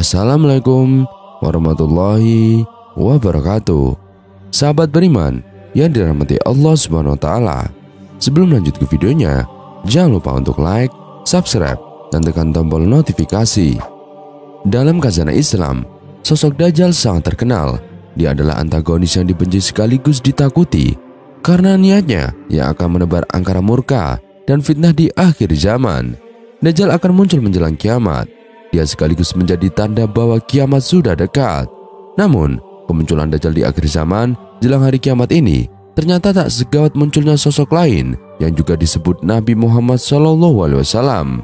Assalamualaikum warahmatullahi wabarakatuh. Sahabat beriman yang dirahmati Allah Subhanahu wa taala. Sebelum lanjut ke videonya, jangan lupa untuk like, subscribe, dan tekan tombol notifikasi. Dalam khazanah Islam, sosok Dajjal sangat terkenal. Dia adalah antagonis yang dibenci sekaligus ditakuti karena niatnya yang akan menebar angkara murka dan fitnah di akhir zaman. Dajjal akan muncul menjelang kiamat. Dia sekaligus menjadi tanda bahwa kiamat sudah dekat. Namun, kemunculan Dajjal di akhir zaman jelang hari kiamat ini ternyata tak segawat munculnya sosok lain yang juga disebut Nabi Muhammad SAW.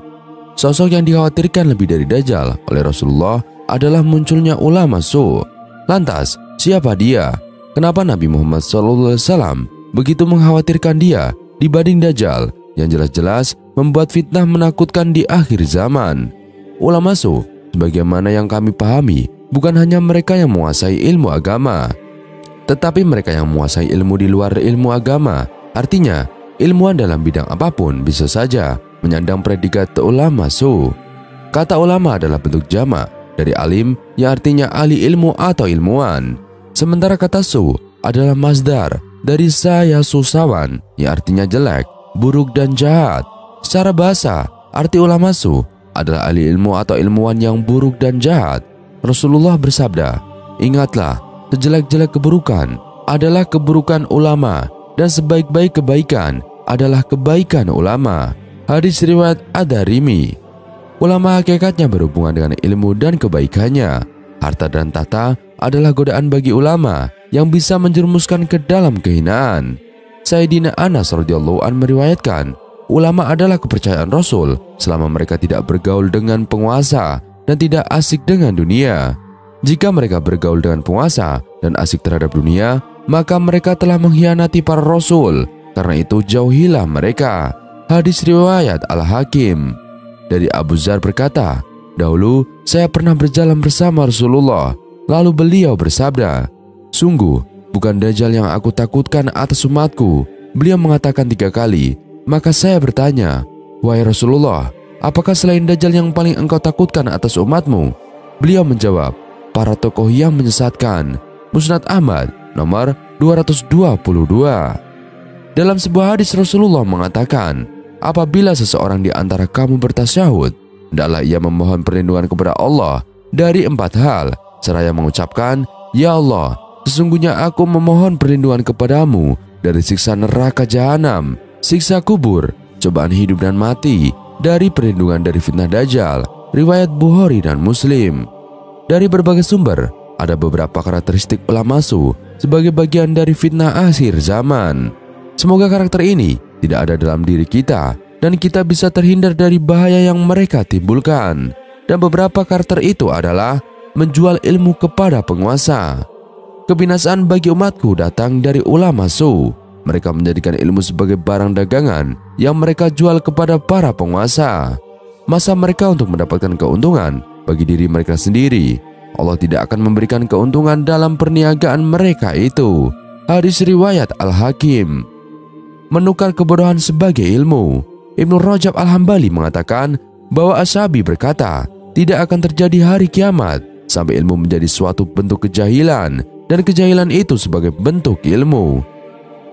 Sosok yang dikhawatirkan lebih dari Dajjal oleh Rasulullah adalah munculnya ulama su. Lantas, siapa dia? Kenapa Nabi Muhammad SAW begitu mengkhawatirkan dia dibanding Dajjal yang jelas-jelas membuat fitnah menakutkan di akhir zaman? Ulama su, sebagaimana yang kami pahami, bukan hanya mereka yang menguasai ilmu agama, tetapi mereka yang menguasai ilmu di luar ilmu agama. Artinya, ilmuwan dalam bidang apapun bisa saja menyandang predikat ulama su. Kata ulama adalah bentuk jamak dari alim yang artinya ahli ilmu atau ilmuwan. Sementara kata su adalah masdar dari saya susawan yang artinya jelek, buruk dan jahat. Secara bahasa, arti ulama su adalah ahli ilmu atau ilmuwan yang buruk dan jahat. Rasulullah bersabda, "Ingatlah, sejelek-jelek keburukan adalah keburukan ulama dan sebaik-baik kebaikan adalah kebaikan ulama." Hadis riwayat Ad-Darimi. Ulama hakikatnya berhubungan dengan ilmu dan kebaikannya. Harta dan tahta adalah godaan bagi ulama yang bisa menjerumuskan ke dalam kehinaan. Sayyidina Anas radhiyallahu anhu meriwayatkan, ulama adalah kepercayaan Rasul selama mereka tidak bergaul dengan penguasa dan tidak asik dengan dunia. Jika mereka bergaul dengan penguasa dan asik terhadap dunia, maka mereka telah mengkhianati para Rasul. Karena itu jauhilah mereka. Hadis riwayat Al-Hakim. Dari Abu Dzar berkata, "Dahulu saya pernah berjalan bersama Rasulullah, lalu beliau bersabda, 'Sungguh, bukan Dajjal yang aku takutkan atas umatku.' Beliau mengatakan 3 kali. Maka saya bertanya, 'Wahai Rasulullah, apakah selain Dajjal yang paling engkau takutkan atas umatmu?' Beliau menjawab, 'Para tokoh yang menyesatkan.' Musnad Ahmad nomor 222. Dalam sebuah hadis Rasulullah mengatakan, apabila seseorang di antara kamu bertasyahud, hendaklah ia memohon perlindungan kepada Allah dari 4 hal, seraya mengucapkan, 'Ya Allah, sesungguhnya aku memohon perlindungan kepadamu dari siksa neraka jahanam, siksa kubur, cobaan hidup dan mati, dari perlindungan dari fitnah Dajjal.' Riwayat Bukhari dan Muslim. Dari berbagai sumber, ada beberapa karakteristik ulama su sebagai bagian dari fitnah akhir zaman. Semoga karakter ini tidak ada dalam diri kita dan kita bisa terhindar dari bahaya yang mereka timbulkan. Dan beberapa karakter itu adalah menjual ilmu kepada penguasa. Kebinasaan bagi umatku datang dari ulama su. Mereka menjadikan ilmu sebagai barang dagangan yang mereka jual kepada para penguasa. Masa mereka untuk mendapatkan keuntungan bagi diri mereka sendiri. Allah tidak akan memberikan keuntungan dalam perniagaan mereka itu. Hadis riwayat Al-Hakim. Menukar kebodohan sebagai ilmu. Ibnu Rajab Al-Hambali mengatakan bahwa Ashabi berkata, tidak akan terjadi hari kiamat sampai ilmu menjadi suatu bentuk kejahilan dan kejahilan itu sebagai bentuk ilmu.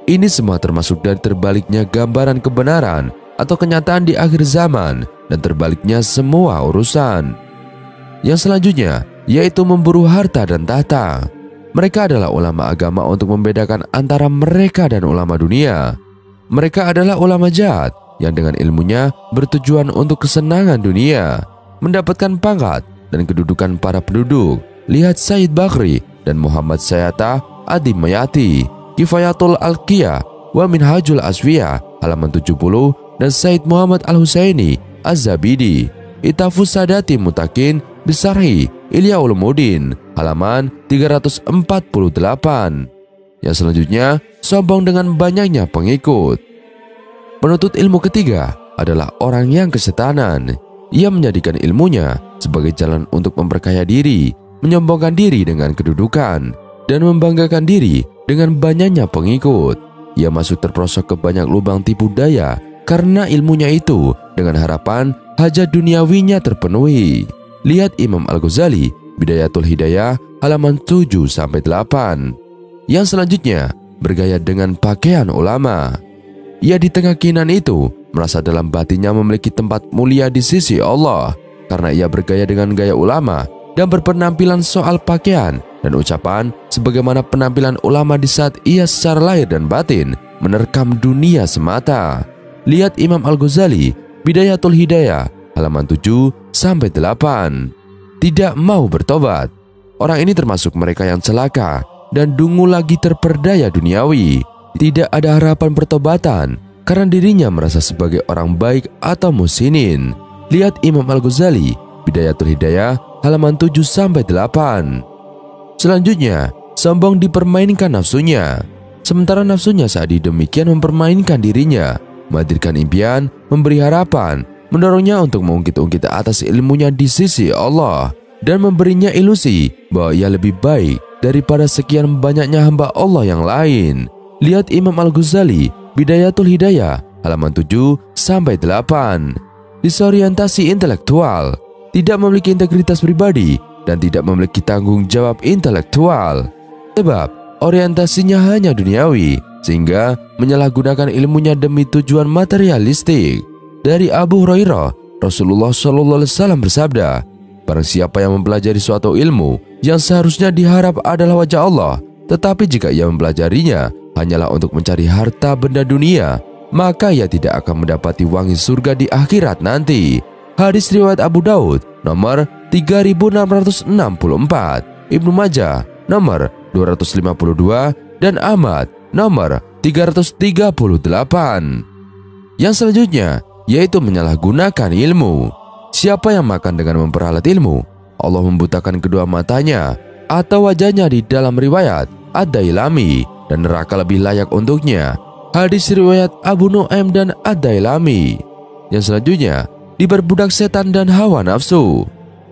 Ini semua termasuk dari terbaliknya gambaran kebenaran atau kenyataan di akhir zaman dan terbaliknya semua urusan. Yang selanjutnya yaitu memburu harta dan tahta. Mereka adalah ulama agama untuk membedakan antara mereka dan ulama dunia. Mereka adalah ulama jahat yang dengan ilmunya bertujuan untuk kesenangan dunia, mendapatkan pangkat dan kedudukan para penduduk. Lihat Said Bakri dan Muhammad Sayyata Adi Mayati, Kifayatul Alqiyah wa Minhajul Aswiyah halaman 70 dan Said Muhammad Al-Husaini Az-Zabidi, Itafus Sadati Mutakin Bisarhi Ilya Ulumuddin halaman 348. Yang selanjutnya, sombong dengan banyaknya pengikut. Penuntut ilmu ketiga adalah orang yang kesetanan. Ia menjadikan ilmunya sebagai jalan untuk memperkaya diri, menyombongkan diri dengan kedudukan, dan membanggakan diri dengan banyaknya pengikut. Ia masuk terperosok ke banyak lubang tipu daya karena ilmunya itu dengan harapan hajat duniawinya terpenuhi. Lihat Imam Al-Ghazali, Bidayatul Hidayah, halaman 7-8. Yang selanjutnya, bergaya dengan pakaian ulama. Ia di tengah kehinaan itu merasa dalam batinnya memiliki tempat mulia di sisi Allah karena ia bergaya dengan gaya ulama dan berpenampilan soal pakaian dan ucapan sebagaimana penampilan ulama di saat ia secara lahir dan batin menerkam dunia semata. Lihat Imam Al-Ghazali, Bidayatul Hidayah, halaman 7-8. Tidak mau bertobat. Orang ini termasuk mereka yang celaka dan dungu lagi terperdaya duniawi. Tidak ada harapan pertobatan karena dirinya merasa sebagai orang baik atau muhsinin. Lihat Imam Al-Ghazali, Bidayatul Hidayah, halaman 7-8. Selanjutnya, sombong dipermainkan nafsunya. Sementara nafsunya saat demikian mempermainkan dirinya, menghadirkan impian, memberi harapan, mendorongnya untuk mengungkit-ungkit atas ilmunya di sisi Allah, dan memberinya ilusi bahwa ia lebih baik daripada sekian banyaknya hamba Allah yang lain. Lihat Imam Al-Ghazali, Bidayatul Hidayah, halaman 7-8. Disorientasi intelektual, tidak memiliki integritas pribadi dan tidak memiliki tanggung jawab intelektual. Sebab orientasinya hanya duniawi, sehingga menyalahgunakan ilmunya demi tujuan materialistik. Dari Abu Hurairah, Rasulullah SAW bersabda, barang siapa yang mempelajari suatu ilmu yang seharusnya diharap adalah wajah Allah, tetapi jika ia mempelajarinya hanyalah untuk mencari harta benda dunia, maka ia tidak akan mendapati wangi surga di akhirat nanti. Hadis riwayat Abu Daud nomor 3664, Ibnu Majah nomor 252, dan Ahmad nomor 338. Yang selanjutnya yaitu menyalahgunakan ilmu. Siapa yang makan dengan memperalat ilmu, Allah membutakan kedua matanya atau wajahnya. Di dalam riwayat Ad-Dailami, dan neraka lebih layak untuknya. Hadis riwayat Abu Nuaim dan Ad-Dailami. Yang selanjutnya, diperbudak setan dan hawa nafsu.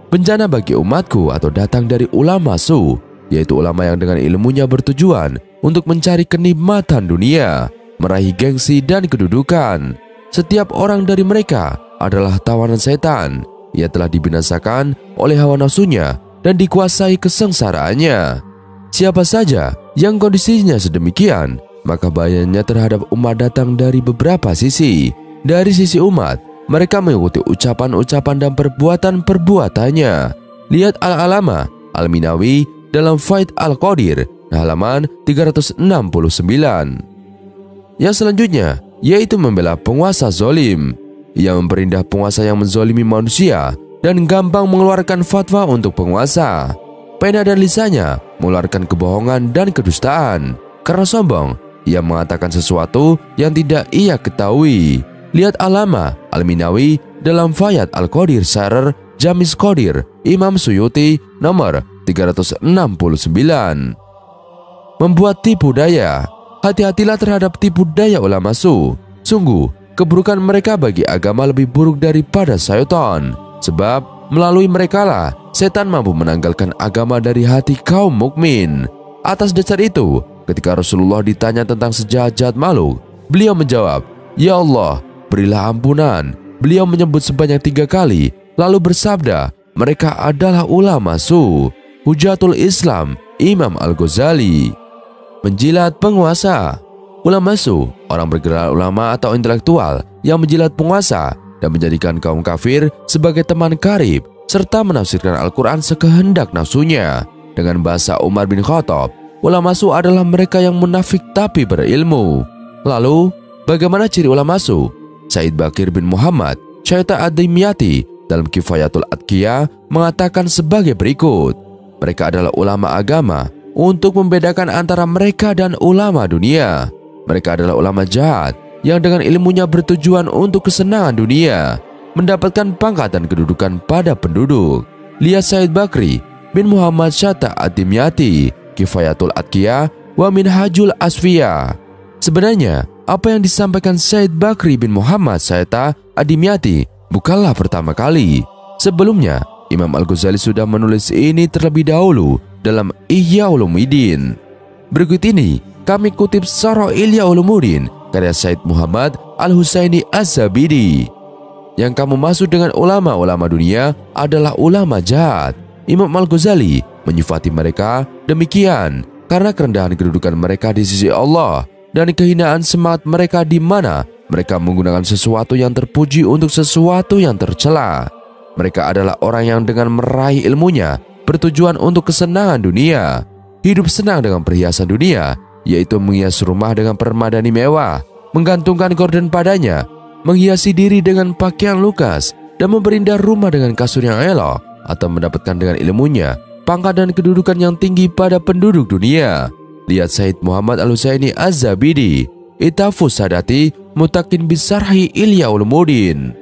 Bencana bagi umatku atau datang dari ulama su, yaitu ulama yang dengan ilmunya bertujuan untuk mencari kenikmatan dunia, meraih gengsi dan kedudukan. Setiap orang dari mereka adalah tawanan setan. Ia telah dibinasakan oleh hawa nafsunya dan dikuasai kesengsaraannya. Siapa saja yang kondisinya sedemikian, maka bahayanya terhadap umat datang dari beberapa sisi. Dari sisi umat, mereka mengikuti ucapan-ucapan dan perbuatan-perbuatannya. Lihat Al-Alama Al-Minawi dalam Faid Al-Qadir, halaman 369. Yang selanjutnya yaitu membela penguasa zolim. Ia memperindah penguasa yang menzolimi manusia dan gampang mengeluarkan fatwa untuk penguasa. Pena dan lisannya mengeluarkan kebohongan dan kedustaan. Karena sombong, ia mengatakan sesuatu yang tidak ia ketahui. Lihat Alama Al-Minawi dalam Faid Al-Qadir Sarer Jamis Qadir, Imam Suyuti nomor 369. Membuat tipu daya. Hati-hatilah terhadap tipu daya ulama su. Sungguh, keburukan mereka bagi agama lebih buruk daripada syaitan. Sebab melalui merekalah setan mampu menanggalkan agama dari hati kaum mukmin. Atas dasar itu, ketika Rasulullah ditanya tentang sejahat-jahat makhluk, beliau menjawab, "Ya Allah, berilah ampunan." Beliau menyebut sebanyak 3 kali, lalu bersabda, mereka adalah ulama su. Hujatul Islam Imam Al-Ghazali. Menjilat penguasa. Ulama su, orang bergelar ulama atau intelektual yang menjilat penguasa dan menjadikan kaum kafir sebagai teman karib, serta menafsirkan Al-Quran sekehendak nafsunya. Dengan bahasa Umar bin Khattab, ulama su adalah mereka yang munafik tapi berilmu. Lalu, bagaimana ciri ulama su? Said Bakir bin Muhammad Syaita Ad-Dimyati dalam Kifayatul Adqiyah mengatakan sebagai berikut, mereka adalah ulama agama untuk membedakan antara mereka dan ulama dunia. Mereka adalah ulama jahat yang dengan ilmunya bertujuan untuk kesenangan dunia, mendapatkan pangkat dan kedudukan pada penduduk. Lihat Said Bakri bin Muhammad Syaita Ad-Dimyati, Kifayatul Adqiyah wa Minhajul Asfiyah. Sebenarnya, apa yang disampaikan Said Bakri bin Muhammad Syaita Ad-Dimyati bukanlah pertama kali. Sebelumnya, Imam Al-Ghazali sudah menulis ini terlebih dahulu dalam Ihya Ulumuddin. Berikut ini kami kutip Syarah Ihya Ulumuddin karya Said Muhammad Al-Husaini Az-Zabidi. Yang kamu maksud dengan ulama-ulama dunia adalah ulama jahat. Imam Al-Ghazali menyifati mereka demikian karena kerendahan kedudukan mereka di sisi Allah dan kehinaan semangat mereka di mana mereka menggunakan sesuatu yang terpuji untuk sesuatu yang tercela. Mereka adalah orang yang dengan meraih ilmunya bertujuan untuk kesenangan dunia, hidup senang dengan perhiasan dunia, yaitu menghias rumah dengan permadani mewah, menggantungkan gorden padanya, menghiasi diri dengan pakaian lukas, dan memperindah rumah dengan kasur yang elok, atau mendapatkan dengan ilmunya pangkat dan kedudukan yang tinggi pada penduduk dunia. Lihat Said Muhammad Al-Husaini Az-Zabidi, Itafus Sadati, Mutakin Bisarhi Ilya Ulumuddin.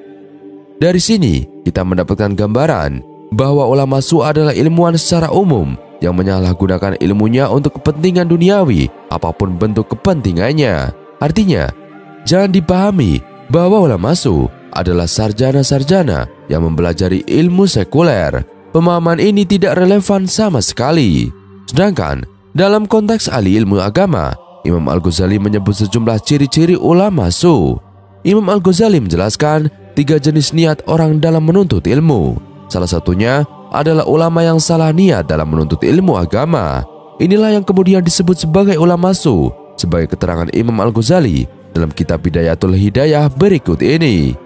Dari sini kita mendapatkan gambaran bahwa ulama su adalah ilmuwan secara umum yang menyalahgunakan ilmunya untuk kepentingan duniawi apapun bentuk kepentingannya. Artinya, jangan dipahami bahwa ulama su adalah sarjana-sarjana yang mempelajari ilmu sekuler. Pemahaman ini tidak relevan sama sekali. Sedangkan dalam konteks ahli ilmu agama, Imam Al-Ghazali menyebut sejumlah ciri-ciri ulama su. Imam Al-Ghazali menjelaskan 3 jenis niat orang dalam menuntut ilmu. Salah satunya adalah ulama yang salah niat dalam menuntut ilmu agama. Inilah yang kemudian disebut sebagai ulama su, sebagai keterangan Imam Al-Ghazali dalam kitab Bidayatul Hidayah berikut ini.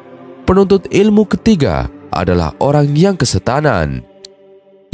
Penuntut ilmu ketiga adalah orang yang kesetanan,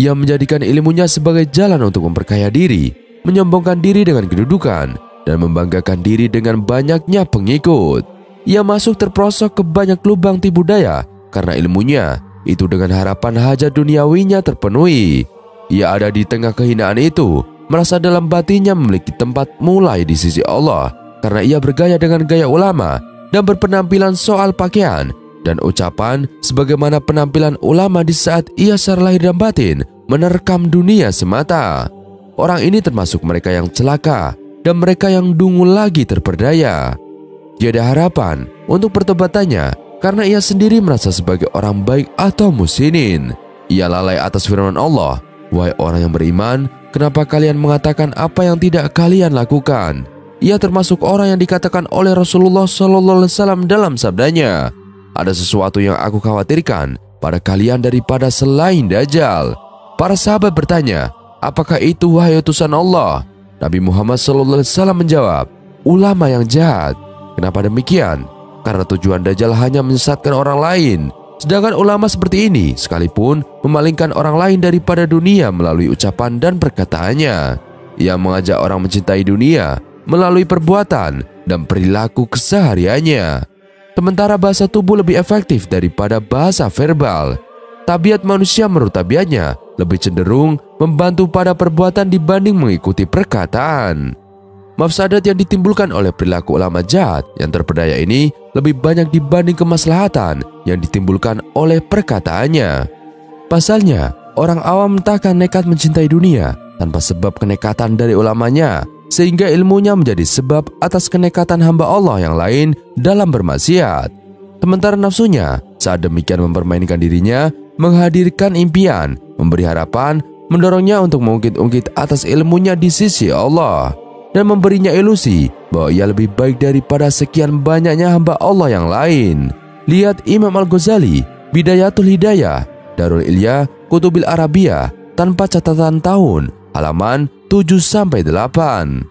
yang menjadikan ilmunya sebagai jalan untuk memperkaya diri, menyombongkan diri dengan kedudukan, dan membanggakan diri dengan banyaknya pengikut. Ia masuk terperosok ke banyak lubang tipu daya karena ilmunya itu dengan harapan hajat duniawinya terpenuhi. Ia ada di tengah kehinaan itu, merasa dalam batinnya memiliki tempat mulai di sisi Allah karena ia bergaya dengan gaya ulama dan berpenampilan soal pakaian dan ucapan sebagaimana penampilan ulama di saat ia secara lahir dan batin menerkam dunia semata. Orang ini termasuk mereka yang celaka dan mereka yang dungu lagi terperdaya. Tiada harapan untuk pertobatannya karena ia sendiri merasa sebagai orang baik atau musinin. Ia lalai atas firman Allah, "Wahai orang yang beriman, kenapa kalian mengatakan apa yang tidak kalian lakukan?" Ia termasuk orang yang dikatakan oleh Rasulullah SAW dalam sabdanya, "Ada sesuatu yang aku khawatirkan pada kalian daripada selain Dajjal." Para sahabat bertanya, "Apakah itu wahai utusan Allah?" Nabi Muhammad SAW menjawab, "Ulama yang jahat." Kenapa demikian? Karena tujuan Dajjal hanya menyesatkan orang lain. Sedangkan ulama seperti ini sekalipun memalingkan orang lain daripada dunia melalui ucapan dan perkataannya. Ia mengajak orang mencintai dunia melalui perbuatan dan perilaku kesehariannya. Sementara bahasa tubuh lebih efektif daripada bahasa verbal. Tabiat manusia menurut tabiatnya lebih cenderung membantu pada perbuatan dibanding mengikuti perkataan. Mafsadat yang ditimbulkan oleh perilaku ulama jahat yang terperdaya ini lebih banyak dibanding kemaslahatan yang ditimbulkan oleh perkataannya. Pasalnya, orang awam entahkan nekat mencintai dunia tanpa sebab kenekatan dari ulamanya, sehingga ilmunya menjadi sebab atas kenekatan hamba Allah yang lain dalam bermaksiat. Sementara nafsunya saat demikian mempermainkan dirinya, menghadirkan impian, memberi harapan, mendorongnya untuk mengungkit-ungkit atas ilmunya di sisi Allah, dan memberinya ilusi bahwa ia lebih baik daripada sekian banyaknya hamba Allah yang lain. Lihat Imam Al-Ghazali, Bidayatul Hidayah, Darul Ilya, Kutubil Arabiyah, tanpa catatan tahun, halaman 7-8.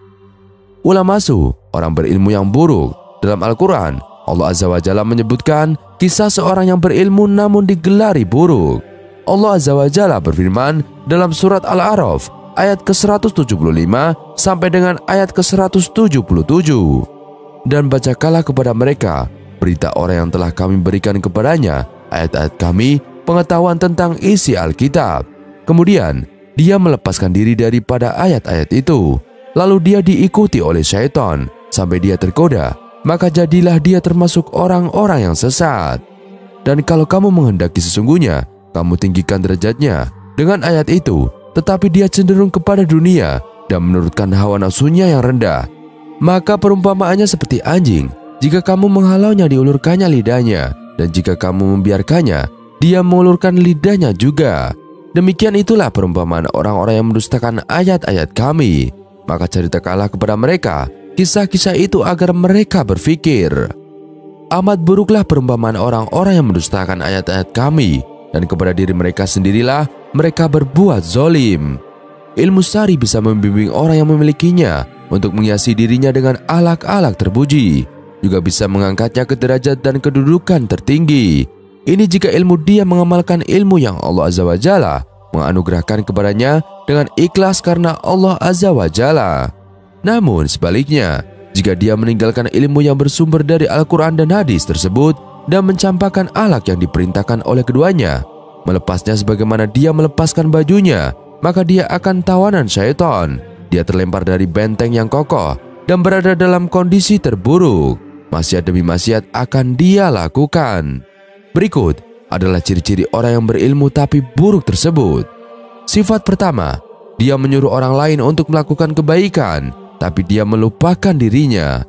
Ulama su, orang berilmu yang buruk. Dalam Al-Quran, Allah Azza wa Jalla menyebutkan kisah seorang yang berilmu namun digelari buruk. Allah Azza wa Jalla berfirman dalam surat Al-A'raf ayat ke-175 sampai dengan ayat ke-177. Dan bacakanlah kepada mereka berita orang yang telah kami berikan kepadanya ayat-ayat kami, pengetahuan tentang isi Alkitab. Kemudian dia melepaskan diri daripada ayat-ayat itu. Lalu dia diikuti oleh syaitan sampai dia tergoda. Maka jadilah dia termasuk orang-orang yang sesat. Dan kalau kamu menghendaki sesungguhnya, kamu tinggikan derajatnya dengan ayat itu, tetapi dia cenderung kepada dunia dan menurutkan hawa nafsunya yang rendah. Maka perumpamaannya seperti anjing. Jika kamu menghalaunya, diulurkannya lidahnya, dan jika kamu membiarkannya, dia mengulurkan lidahnya juga. Demikian itulah perumpamaan orang-orang yang mendustakan ayat-ayat kami. Maka ceritakanlah kepada mereka kisah-kisah itu agar mereka berpikir. Amat buruklah perumpamaan orang-orang yang mendustakan ayat-ayat kami, dan kepada diri mereka sendirilah mereka berbuat zolim. Ilmu syar'i bisa membimbing orang yang memilikinya untuk menghiasi dirinya dengan akhlak-akhlak terpuji, juga bisa mengangkatnya ke derajat dan kedudukan tertinggi. Ini jika ilmu dia mengamalkan ilmu yang Allah Azza wa Jalla menganugerahkan kepadanya dengan ikhlas karena Allah Azza wa Jalla. Namun sebaliknya, jika dia meninggalkan ilmu yang bersumber dari Al-Quran dan hadis tersebut dan mencampakkan akhlak yang diperintahkan oleh keduanya, melepasnya sebagaimana dia melepaskan bajunya, maka dia akan tawanan syaitan. Dia terlempar dari benteng yang kokoh dan berada dalam kondisi terburuk. Maksiat demi maksiat akan dia lakukan. Berikut adalah ciri-ciri orang yang berilmu tapi buruk tersebut. Sifat pertama, dia menyuruh orang lain untuk melakukan kebaikan, tapi dia melupakan dirinya.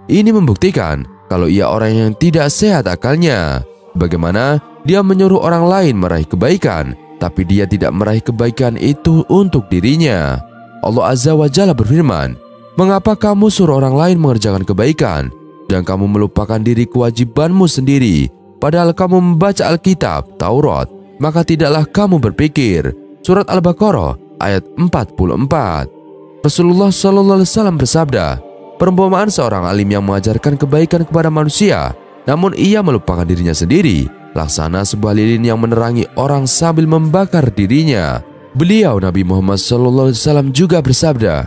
Ini membuktikan kalau ia orang yang tidak sehat akalnya. Bagaimana dia menyuruh orang lain meraih kebaikan, tapi dia tidak meraih kebaikan itu untuk dirinya. Allah Azza wa Jalla berfirman, "Mengapa kamu suruh orang lain mengerjakan kebaikan, dan kamu melupakan diri kewajibanmu sendiri? Padahal kamu membaca Alkitab, Taurat, maka tidaklah kamu berpikir." Surat Al-Baqarah ayat 44. Rasulullah SAW bersabda, "Perumpamaan seorang alim yang mengajarkan kebaikan kepada manusia, namun ia melupakan dirinya sendiri, laksana sebuah lilin yang menerangi orang sambil membakar dirinya." Beliau Nabi Muhammad SAW juga bersabda,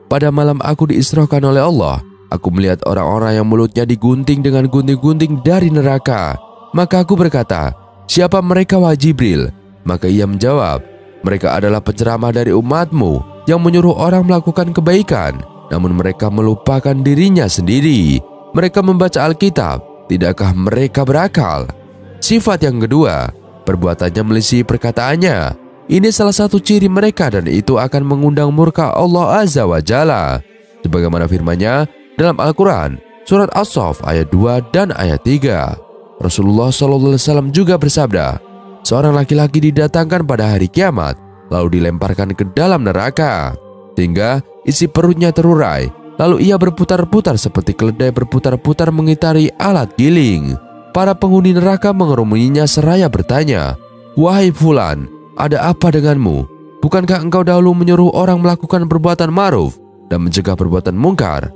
"Pada malam aku diisrohkan oleh Allah, aku melihat orang-orang yang mulutnya digunting dengan gunting-gunting dari neraka. Maka aku berkata, 'Siapa mereka, wahai Jibril?' Maka ia menjawab, 'Mereka adalah penceramah dari umatmu yang menyuruh orang melakukan kebaikan, namun mereka melupakan dirinya sendiri. Mereka membaca Alkitab, tidakkah mereka berakal?' Sifat yang kedua, perbuatannya melebihi perkataannya. Ini salah satu ciri mereka dan itu akan mengundang murka Allah Azza wa Jalla. Sebagaimana firman-Nya dalam Al-Quran, surat As-Saff ayat 2 dan ayat 3. Rasulullah SAW juga bersabda, "Seorang laki-laki didatangkan pada hari kiamat, lalu dilemparkan ke dalam neraka, sehingga isi perutnya terurai. Lalu ia berputar-putar seperti keledai berputar-putar mengitari alat giling. Para penghuni neraka mengerumuninya seraya bertanya, 'Wahai fulan, ada apa denganmu? Bukankah engkau dahulu menyuruh orang melakukan perbuatan ma'ruf dan mencegah perbuatan mungkar?'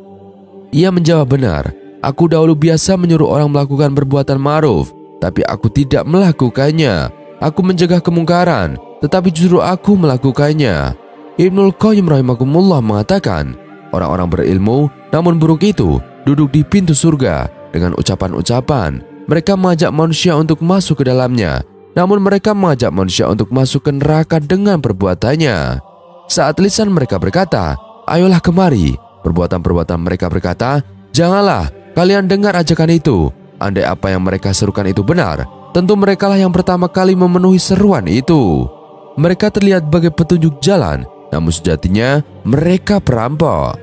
Ia menjawab, 'Benar, aku dahulu biasa menyuruh orang melakukan perbuatan ma'ruf, tapi aku tidak melakukannya. Aku mencegah kemungkaran, tetapi justru aku melakukannya.'" Ibnul Qayyim rahimakumullah mengatakan, orang-orang berilmu namun buruk itu duduk di pintu surga dengan ucapan-ucapan. Mereka mengajak manusia untuk masuk ke dalamnya, namun mereka mengajak manusia untuk masuk ke neraka dengan perbuatannya. Saat lisan mereka berkata, "Ayolah kemari," perbuatan-perbuatan mereka berkata, "Janganlah, kalian dengar ajakan itu." Andai apa yang mereka serukan itu benar, tentu merekalah yang pertama kali memenuhi seruan itu. Mereka terlihat bagai petunjuk jalan, namun sejatinya mereka perampok.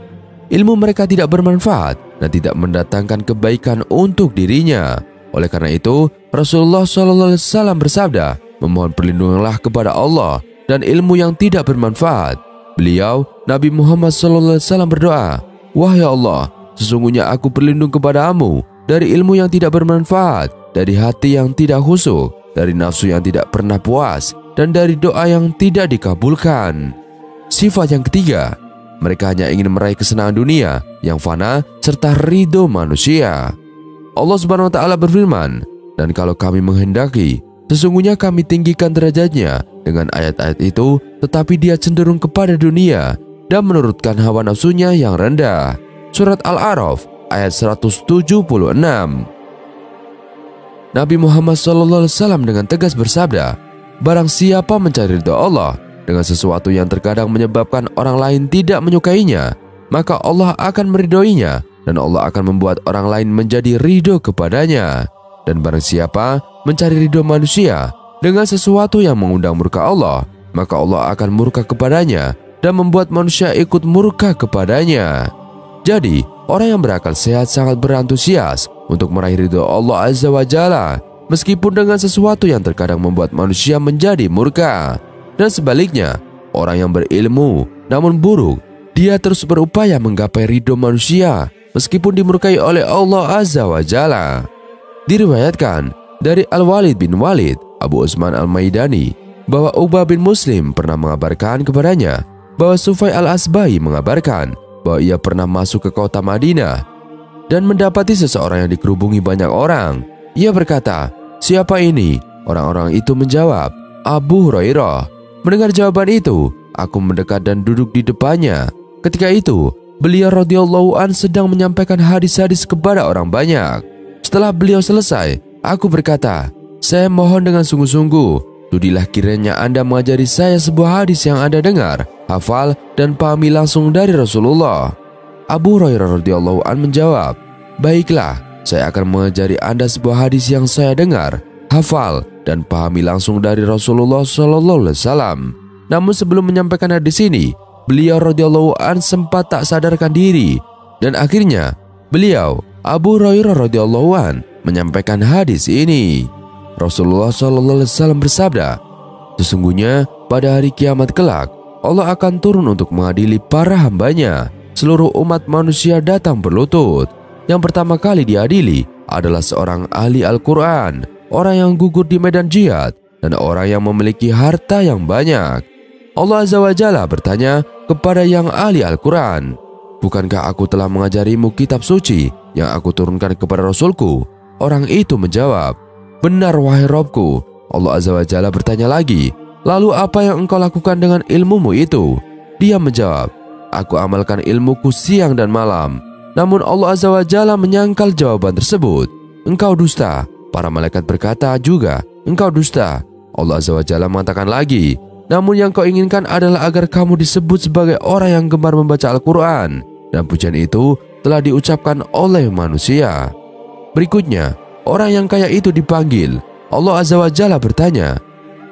Ilmu mereka tidak bermanfaat dan tidak mendatangkan kebaikan untuk dirinya. Oleh karena itu, Rasulullah SAW bersabda, "Memohon perlindunganlah kepada Allah dan ilmu yang tidak bermanfaat." Beliau, Nabi Muhammad SAW berdoa, "Wahai Allah, sesungguhnya aku berlindung kepadamu dari ilmu yang tidak bermanfaat, dari hati yang tidak khusyuk, dari nafsu yang tidak pernah puas, dan dari doa yang tidak dikabulkan." Sifat yang ketiga, mereka hanya ingin meraih kesenangan dunia yang fana serta ridho manusia. Allah Subhanahu wa Ta'ala berfirman, "Dan kalau kami menghendaki, sesungguhnya kami tinggikan derajatnya dengan ayat-ayat itu, tetapi dia cenderung kepada dunia dan menurutkan hawa nafsunya yang rendah." Surat Al-A'raf ayat 176. Nabi Muhammad SAW dengan tegas bersabda, "Barang siapa mencari ridha Allah dengan sesuatu yang terkadang menyebabkan orang lain tidak menyukainya, maka Allah akan meridhoinya dan Allah akan membuat orang lain menjadi ridho kepadanya. Dan barang siapa mencari ridho manusia dengan sesuatu yang mengundang murka Allah, maka Allah akan murka kepadanya dan membuat manusia ikut murka kepadanya." Jadi, orang yang berakal sehat sangat berantusias untuk meraih ridho Allah Azza wa Jalla, meskipun dengan sesuatu yang terkadang membuat manusia menjadi murka. Dan sebaliknya, orang yang berilmu namun buruk, dia terus berupaya menggapai ridho manusia meskipun dimurkai oleh Allah Azza wa Jalla. Diriwayatkan dari Al-Walid bin Walid, Abu Utsman Al-Maidani, bahwa Uqbah bin Muslim pernah mengabarkan kepadanya bahwa Sufai Al-Asbahi mengabarkan bahwa ia pernah masuk ke kota Madinah dan mendapati seseorang yang dikerubungi banyak orang. Ia berkata, "Siapa ini?" Orang-orang itu menjawab, "Abu Hurairah." Mendengar jawaban itu, aku mendekat dan duduk di depannya. Ketika itu, beliau radhiyallahu an sedang menyampaikan hadis-hadis kepada orang banyak. Setelah beliau selesai, aku berkata, "Saya mohon dengan sungguh-sungguh, sudilah kiranya Anda mengajari saya sebuah hadis yang Anda dengar, hafal, dan pahami langsung dari Rasulullah." Abu Hurairah radhiyallahu an menjawab, "Baiklah, saya akan mengajari Anda sebuah hadis yang saya dengar, hafal, dan pahami langsung dari Rasulullah SAW." Namun sebelum menyampaikan hadis ini, beliau radhiyallahu an sempat tak sadarkan diri, dan akhirnya beliau Abu Hurairah radhiyallahu an menyampaikan hadis ini. Rasulullah SAW bersabda, "Sesungguhnya pada hari kiamat kelak, Allah akan turun untuk mengadili para hambanya. Seluruh umat manusia datang berlutut. Yang pertama kali diadili adalah seorang ahli Al-Quran, orang yang gugur di medan jihad, dan orang yang memiliki harta yang banyak. Allah Azza wa Jalla bertanya kepada yang ahli Al-Quran, 'Bukankah aku telah mengajarimu kitab suci yang aku turunkan kepada Rasulku?' Orang itu menjawab, 'Benar wahai Robku.' Allah Azza wa Jalla bertanya lagi, 'Lalu apa yang engkau lakukan dengan ilmumu itu?' Dia menjawab, 'Aku amalkan ilmuku siang dan malam.' Namun Allah Azza wa Jalla menyangkal jawaban tersebut. 'Engkau dusta.' Para malaikat berkata juga, 'Engkau dusta.' Allah Azza wa Jalla mengatakan lagi, 'Namun yang kau inginkan adalah agar kamu disebut sebagai orang yang gemar membaca Al-Quran, dan pujian itu telah diucapkan oleh manusia.' Berikutnya, orang yang kaya itu dipanggil. Allah Azza wa Jalla bertanya,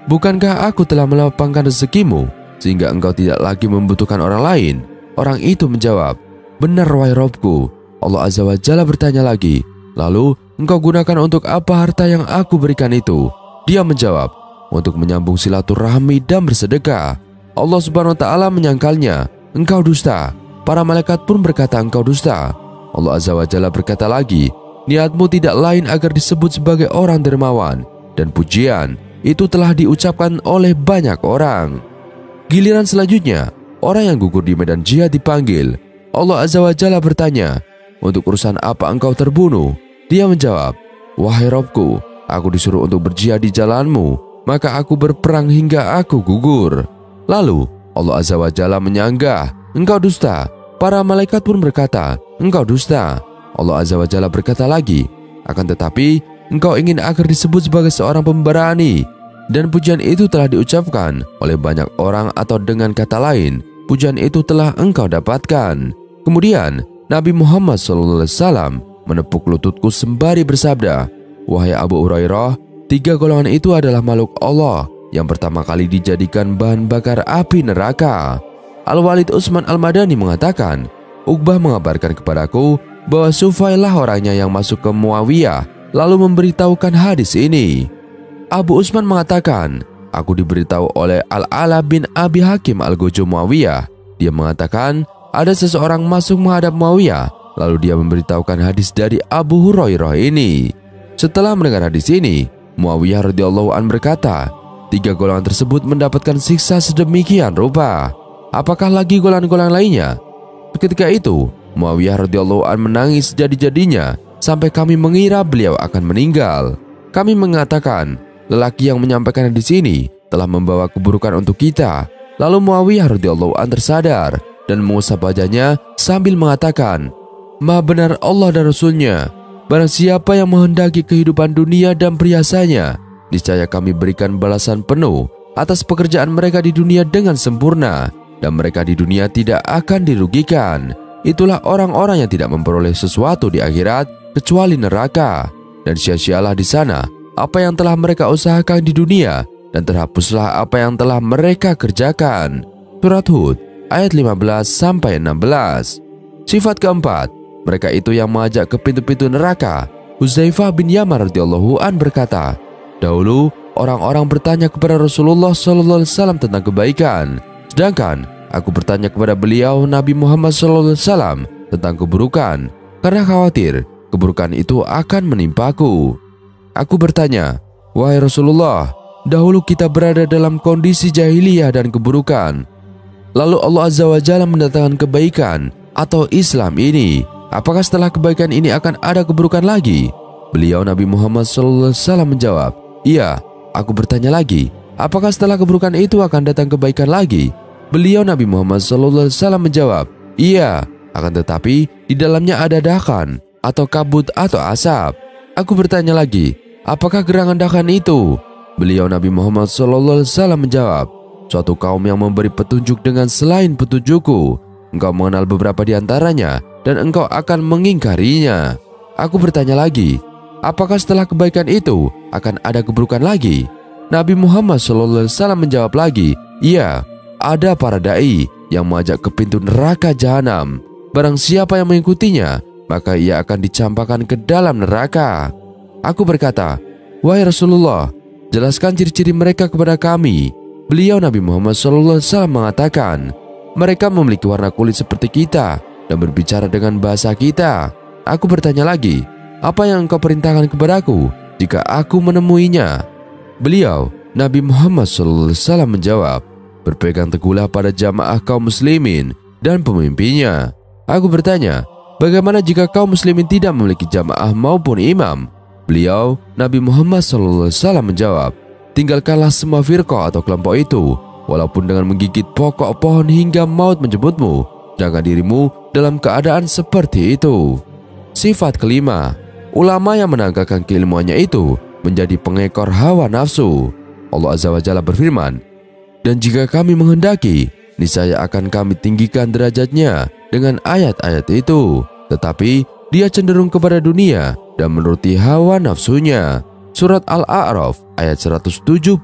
'Bukankah aku telah melapangkan rezekimu sehingga engkau tidak lagi membutuhkan orang lain?' Orang itu menjawab, 'Benar wahai Robku.' Allah Azza wa Jalla bertanya lagi, 'Lalu engkau gunakan untuk apa harta yang aku berikan itu?' Dia menjawab, 'Untuk menyambung silaturahmi dan bersedekah.' Allah Subhanahu wa Ta'ala menyangkalnya, 'Engkau dusta.' Para malaikat pun berkata, 'Engkau dusta.' Allah Azza wa Jalla berkata lagi, 'Niatmu tidak lain agar disebut sebagai orang dermawan, dan pujian itu telah diucapkan oleh banyak orang.' Giliran selanjutnya, orang yang gugur di medan jihad dipanggil. Allah Azza wa Jalla bertanya, 'Untuk urusan apa engkau terbunuh?' Dia menjawab, 'Wahai Robku, aku disuruh untuk berjihad di jalanmu, maka aku berperang hingga aku gugur.' Lalu Allah Azza wa Jalla menyanggah, 'Engkau dusta.' Para malaikat pun berkata, 'Engkau dusta.' Allah Azza wa Jalla berkata lagi, 'Akan tetapi engkau ingin agar disebut sebagai seorang pemberani, dan pujian itu telah diucapkan oleh banyak orang, atau dengan kata lain, pujian itu telah engkau dapatkan.' Kemudian Nabi Muhammad SAW menepuk lututku sembari bersabda, 'Wahai Abu Hurairah, 3 golongan itu adalah makhluk Allah yang pertama kali dijadikan bahan bakar api neraka.' Al-Walid Utsman Al-Madani mengatakan, Uqbah mengabarkan kepadaku bahwa Sufailah orangnya yang masuk ke Muawiyah lalu memberitahukan hadis ini. Abu Utsman mengatakan, aku diberitahu oleh Al-Ala bin Abi Hakim Al-Gojo Muawiyah. Dia mengatakan ada seseorang masuk menghadap Muawiyah, lalu dia memberitahukan hadis dari Abu Hurairah ini. Setelah mendengar hadis ini, Muawiyah radhiyallahu an berkata, 3 golongan tersebut mendapatkan siksa sedemikian rupa. Apakah lagi golongan-golongan lainnya? Ketika itu, Muawiyah radhiyallahu an menangis jadi-jadinya sampai kami mengira beliau akan meninggal. Kami mengatakan, lelaki yang menyampaikan hadis ini telah membawa keburukan untuk kita. Lalu Muawiyah radhiyallahu an tersadar dan mengusap wajahnya sambil mengatakan, Maha benar Allah dan Rasulnya. Barang siapa yang menghendaki kehidupan dunia dan perhiasannya, niscaya kami berikan balasan penuh atas pekerjaan mereka di dunia dengan sempurna, dan mereka di dunia tidak akan dirugikan. Itulah orang-orang yang tidak memperoleh sesuatu di akhirat kecuali neraka, dan sia-sialah di sana apa yang telah mereka usahakan di dunia, dan terhapuslah apa yang telah mereka kerjakan. Surat Hud ayat 15-16. Sifat keempat, mereka itu yang mengajak ke pintu-pintu neraka. Huzaifah bin Yaman radhiyallahu an berkata, dahulu orang-orang bertanya kepada Rasulullah SAW tentang kebaikan, sedangkan aku bertanya kepada beliau Nabi Muhammad SAW tentang keburukan, karena khawatir keburukan itu akan menimpaku. Aku bertanya, wahai Rasulullah, dahulu kita berada dalam kondisi jahiliyah dan keburukan. Lalu Allah Azza wa Jalla mendatangkan kebaikan atau Islam ini. Apakah setelah kebaikan ini akan ada keburukan lagi? Beliau Nabi Muhammad SAW menjawab, iya. Aku bertanya lagi, apakah setelah keburukan itu akan datang kebaikan lagi? Beliau Nabi Muhammad SAW menjawab, iya. Akan tetapi di dalamnya ada dakan atau kabut atau asap. Aku bertanya lagi, apakah gerangan dakan itu? Beliau Nabi Muhammad SAW menjawab, suatu kaum yang memberi petunjuk dengan selain petunjukku. Engkau mengenal beberapa di antaranya dan engkau akan mengingkarinya. Aku bertanya lagi, apakah setelah kebaikan itu akan ada keburukan lagi? Nabi Muhammad SAW menjawab lagi, iya, ada para dai yang mengajak ke pintu neraka jahanam. Barang siapa yang mengikutinya, maka ia akan dicampakkan ke dalam neraka. Aku berkata, wahai Rasulullah, jelaskan ciri-ciri mereka kepada kami. Beliau Nabi Muhammad SAW mengatakan, mereka memiliki warna kulit seperti kita dan berbicara dengan bahasa kita. Aku bertanya lagi, apa yang engkau perintahkan kepadaku jika aku menemuinya? Beliau Nabi Muhammad SAW menjawab, berpegang teguhlah pada jamaah kaum muslimin dan pemimpinnya. Aku bertanya, bagaimana jika kaum muslimin tidak memiliki jamaah maupun imam? Beliau Nabi Muhammad SAW menjawab, tinggalkanlah semua firqah atau kelompok itu, walaupun dengan menggigit pokok pohon hingga maut menjemputmu. Jaga dirimu dalam keadaan seperti itu. Sifat kelima, ulama yang menanggalkan keilmuannya itu menjadi pengekor hawa nafsu. Allah Azza wa Jalla berfirman, dan jika kami menghendaki, niscaya akan kami tinggikan derajatnya dengan ayat-ayat itu. Tetapi dia cenderung kepada dunia dan menuruti hawa nafsunya. Surat Al-A'raf ayat 176.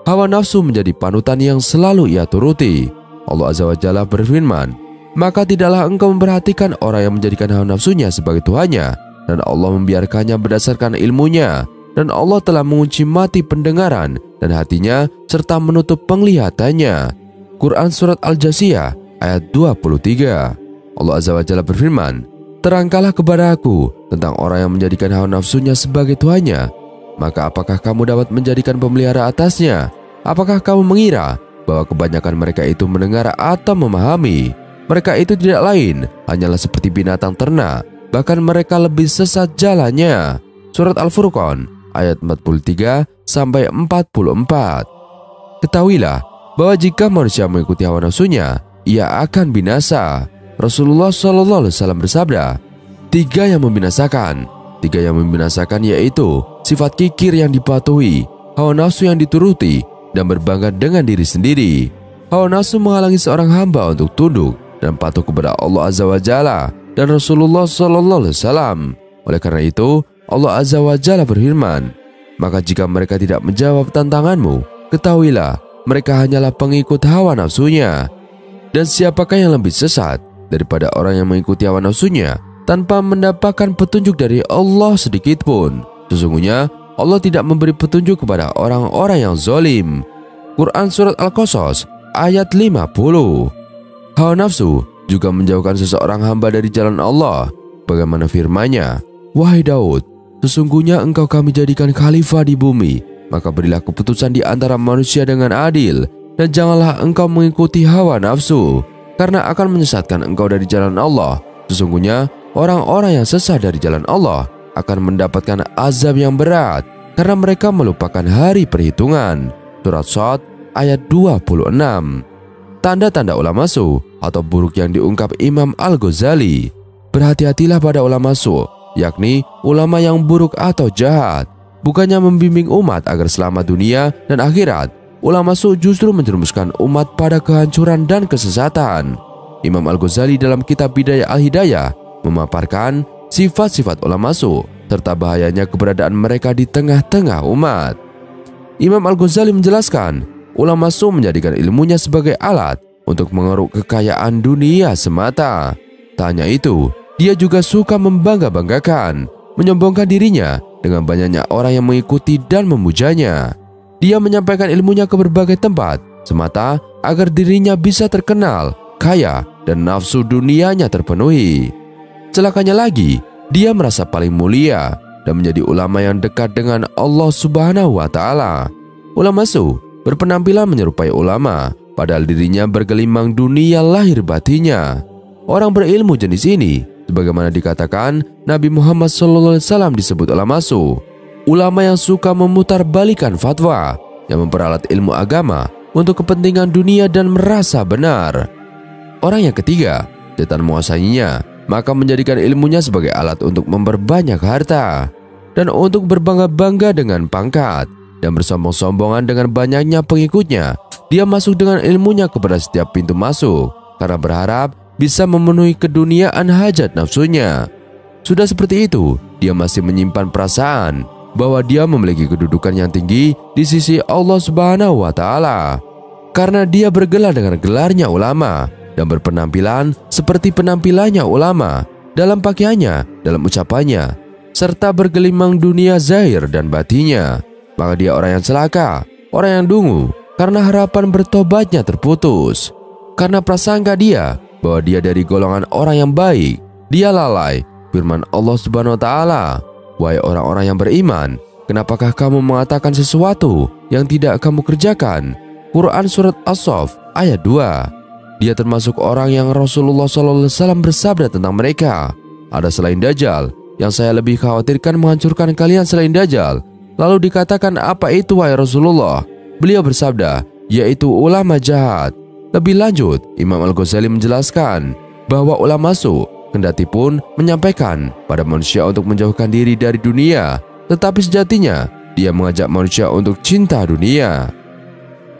Hawa nafsu menjadi panutan yang selalu ia turuti. Allah Azza wa Jalla berfirman, maka tidaklah engkau memperhatikan orang yang menjadikan hawa nafsunya sebagai Tuhannya, dan Allah membiarkannya berdasarkan ilmunya, dan Allah telah mengunci mati pendengaran dan hatinya serta menutup penglihatannya. Quran Surat Al-Jasiyah ayat 23. Allah Azza wa Jalla berfirman, terangkanlah kepada aku tentang orang yang menjadikan hawa nafsunya sebagai Tuhannya. Maka apakah kamu dapat menjadikan pemelihara atasnya? Apakah kamu mengira bahwa kebanyakan mereka itu mendengar atau memahami? Mereka itu tidak lain hanyalah seperti binatang ternak, bahkan mereka lebih sesat jalannya. Surat Al-Furqan ayat 43-44. Ketahuilah bahwa jika manusia mengikuti hawa nafsunya, ia akan binasa. Rasulullah SAW bersabda, tiga yang membinasakan yaitu sifat kikir yang dipatuhi, hawa nafsu yang dituruti, dan berbangga dengan diri sendiri. Hawa nafsu menghalangi seorang hamba untuk tunduk dan patuh kepada Allah Azza wa Jalla dan Rasulullah SAW. Oleh karena itu, Allah Azza wa Jalla berfirman, maka jika mereka tidak menjawab tantanganmu, ketahuilah mereka hanyalah pengikut hawa nafsunya. Dan siapakah yang lebih sesat daripada orang yang mengikuti hawa nafsunya tanpa mendapatkan petunjuk dari Allah sedikit pun? Sesungguhnya Allah tidak memberi petunjuk kepada orang-orang yang zalim. Quran Surat Al-Qasas ayat 50. Hawa nafsu juga menjauhkan seseorang hamba dari jalan Allah. Bagaimana firman-Nya, wahai Daud, sesungguhnya engkau kami jadikan khalifah di bumi, maka berilah keputusan di antara manusia dengan adil, dan janganlah engkau mengikuti hawa nafsu, karena akan menyesatkan engkau dari jalan Allah. Sesungguhnya orang-orang yang sesat dari jalan Allah akan mendapatkan azab yang berat karena mereka melupakan hari perhitungan. Surat Shad ayat 26. Tanda-tanda ulama su atau buruk yang diungkap Imam Al-Ghazali. Berhati-hatilah pada ulama su, yakni ulama yang buruk atau jahat. Bukannya membimbing umat agar selamat dunia dan akhirat, ulama su justru menjerumuskan umat pada kehancuran dan kesesatan. Imam Al-Ghazali dalam kitab Bidayah Al-Hidayah memaparkan sifat-sifat ulama su serta bahayanya keberadaan mereka di tengah-tengah umat. Imam Al-Ghazali menjelaskan, ulama su menjadikan ilmunya sebagai alat untuk mengeruk kekayaan dunia semata. Tak hanya itu, dia juga suka membangga-banggakan, menyombongkan dirinya dengan banyaknya orang yang mengikuti dan memujanya. Dia menyampaikan ilmunya ke berbagai tempat semata agar dirinya bisa terkenal, kaya, dan nafsu dunianya terpenuhi. Celakanya lagi, Dia merasa paling mulia dan menjadi ulama yang dekat dengan Allah Subhanahu wa Ta'ala. Ulama su berpenampilan menyerupai ulama, padahal dirinya bergelimang dunia lahir batinnya. Orang berilmu jenis ini, sebagaimana dikatakan Nabi Muhammad SAW disebut ulama su, ulama yang suka memutarbalikan fatwa, yang memperalat ilmu agama untuk kepentingan dunia dan merasa benar. Orang yang ketiga, setan menguasainya, maka menjadikan ilmunya sebagai alat untuk memperbanyak harta dan untuk berbangga-bangga dengan pangkat dan bersombong-sombongan dengan banyaknya pengikutnya. Dia masuk dengan ilmunya kepada setiap pintu masuk karena berharap bisa memenuhi keduniaan hajat nafsunya. Sudah seperti itu, dia masih menyimpan perasaan bahwa dia memiliki kedudukan yang tinggi di sisi Allah Subhanahu wa Ta'ala. Karena dia bergelar dengan gelarnya ulama dan berpenampilan seperti penampilannya ulama dalam pakaiannya, dalam ucapannya, serta bergelimang dunia zahir dan batinnya, maka dia orang yang celaka, orang yang dungu, karena harapan bertobatnya terputus. Karena prasangka dia bahwa dia dari golongan orang yang baik, dia lalai firman Allah Subhanahu wa Ta'ala, "Wahai orang-orang yang beriman, kenapakah kamu mengatakan sesuatu yang tidak kamu kerjakan?" Quran Surat As-Saff ayat 2. Dia termasuk orang yang Rasulullah SAW bersabda tentang mereka, "Ada selain Dajjal, yang saya lebih khawatirkan menghancurkan kalian selain Dajjal." Lalu dikatakan, "Apa itu wahai Rasulullah?" Beliau bersabda, "Yaitu ulama jahat." Lebih lanjut, Imam Al-Ghazali menjelaskan bahwa ulama su kendati pun menyampaikan pada manusia untuk menjauhkan diri dari dunia, tetapi sejatinya dia mengajak manusia untuk cinta dunia.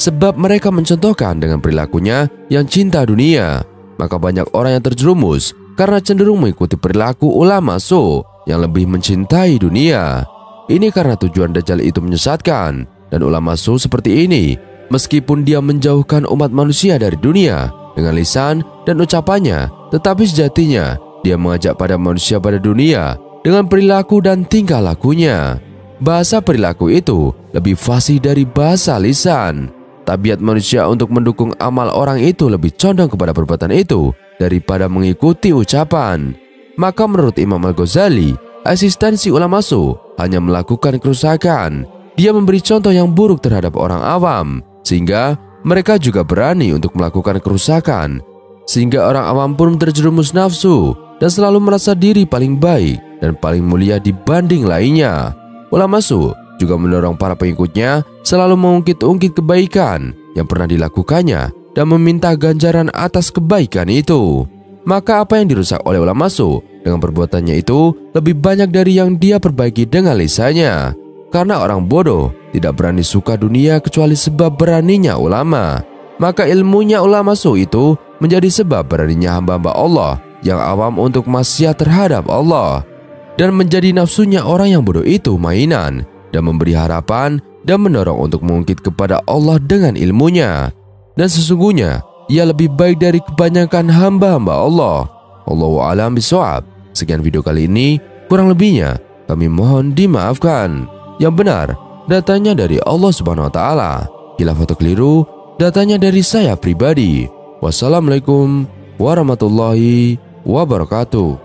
Sebab mereka mencontohkan dengan perilakunya yang cinta dunia, maka banyak orang yang terjerumus karena cenderung mengikuti perilaku ulama su yang lebih mencintai dunia. Ini karena tujuan Dajjal itu menyesatkan, dan ulama su seperti ini, meskipun dia menjauhkan umat manusia dari dunia dengan lisan dan ucapannya, tetapi sejatinya dia mengajak pada manusia pada dunia dengan perilaku dan tingkah lakunya. Bahasa perilaku itu lebih fasih dari bahasa lisan. Tabiat manusia untuk mendukung amal orang itu lebih condong kepada perbuatan itu daripada mengikuti ucapan. Maka menurut Imam Al-Ghazali, eksistensi ulama su hanya melakukan kerusakan. Dia memberi contoh yang buruk terhadap orang awam, sehingga mereka juga berani untuk melakukan kerusakan. Sehingga orang awam pun terjerumus nafsu dan selalu merasa diri paling baik dan paling mulia dibanding lainnya. Ulama su juga mendorong para pengikutnya selalu mengungkit-ungkit kebaikan yang pernah dilakukannya dan meminta ganjaran atas kebaikan itu. Maka apa yang dirusak oleh ulama su dengan perbuatannya itu lebih banyak dari yang dia perbaiki dengan lisannya. Karena orang bodoh tidak berani suka dunia kecuali sebab beraninya ulama. Maka ilmunya ulama su itu menjadi sebab beraninya hamba-hamba Allah yang awam untuk maksiat terhadap Allah. Dan menjadi nafsunya orang yang bodoh itu mainan dan memberi harapan dan mendorong untuk mengungkit kepada Allah dengan ilmunya. Dan sesungguhnya ia lebih baik dari kebanyakan hamba-hamba Allah. Allahu a'lam bishawab. Sekian video kali ini, kurang lebihnya kami mohon dimaafkan. Yang benar datanya dari Allah Subhanahu wa Ta'ala, khilaf atau keliru datanya dari saya pribadi. Wassalamualaikum warahmatullahi wabarakatuh.